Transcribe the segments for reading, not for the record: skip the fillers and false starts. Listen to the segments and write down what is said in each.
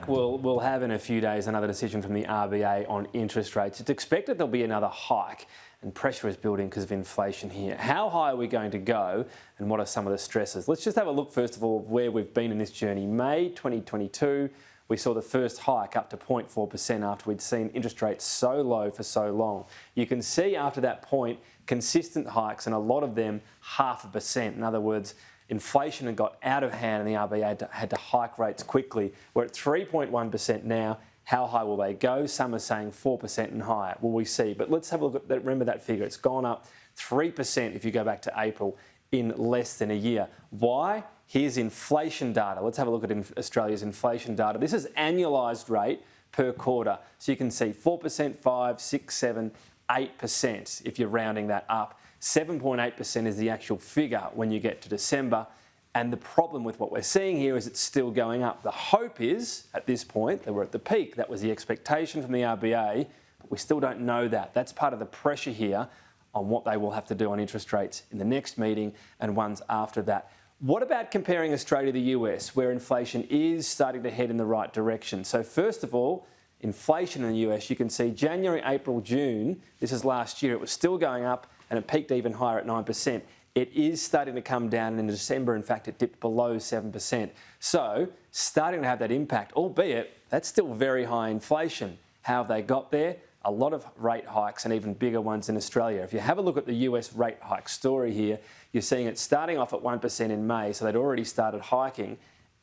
we'll have in a few days another decision from the RBA on interest rates. It's expected there'll be another hike, and pressure is building because of inflation here. How high are we going to go, and what are some of the stresses? Let's just have a look first of all where we've been in this journey. May 2022, we saw the first hike up to 0.4% after we'd seen interest rates so low for so long. You can see after that point consistent hikes, and a lot of them 0.5%. In other words, inflation had got out of hand and the RBA had to hike rates quickly. We're at 3.1% now. How high will they go? Some are saying 4% and higher. Will we see? But let's have a look at that. Remember that figure. It's gone up 3% if you go back to April in less than a year. Why? Here's inflation data. Let's have a look at Australia's inflation data. This is annualised rate per quarter. So you can see 4%, 5, 6, 7, 8% if you're rounding that up. 7.8% is the actual figure when you get to December. And the problem with what we're seeing here is it's still going up. The hope is, at this point, that we're at the peak. That was the expectation from the RBA, but we still don't know that. That's part of the pressure here on what they will have to do on interest rates in the next meeting and ones after that. What about comparing Australia to the US, where inflation is starting to head in the right direction? So first of all, inflation in the US, you can see January, April, June, this is last year, it was still going up and it peaked even higher at 9%. It is starting to come down, and in December, in fact, it dipped below 7%. So starting to have that impact, albeit that's still very high inflation. How have they got there? A lot of rate hikes and even bigger ones in Australia. If you have a look at the US rate hike story here, you're seeing it starting off at 1% in May, so they'd already started hiking.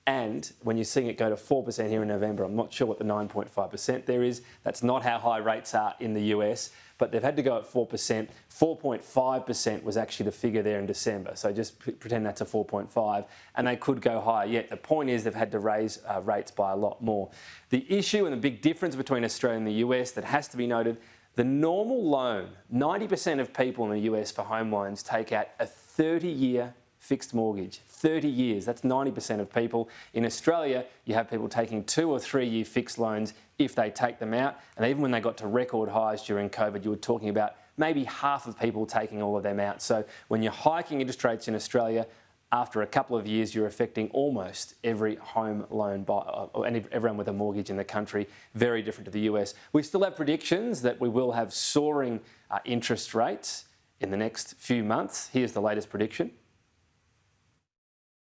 And when you're seeing it go to 4% here in November, I'm not sure what the 9.5% there is. That's not how high rates are in the US, but they've had to go at 4%. 4.5% was actually the figure there in December. So just pretend that's a 4.5, and they could go higher yet. The point is they've had to raise rates by a lot more. The issue and the big difference between Australia and the US that has to be noted, the normal loan, 90% of people in the US for home loans take out a 30-year fixed mortgage, 30 years, that's 90% of people. In Australia, you have people taking 2 or 3 year fixed loans if they take them out. And even when they got to record highs during COVID, you were talking about maybe half of people taking all of them out. So when you're hiking interest rates in Australia, after a couple of years, you're affecting almost every home loan buyer, or everyone with a mortgage in the country. Very different to the US. We still have predictions that we will have soaring interest rates in the next few months. Here's the latest prediction.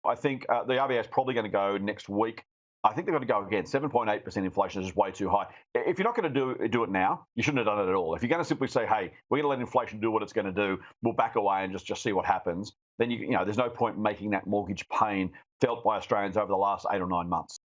I think the RBA is probably going to go next week. I think they're going to go again. 7.8% inflation is just way too high. If you're not going to do it now, you shouldn't have done it at all. If you're going to simply say, hey, we're going to let inflation do what it's going to do, we'll back away and just see what happens, then you know there's no point making that mortgage pain felt by Australians over the last 8 or 9 months.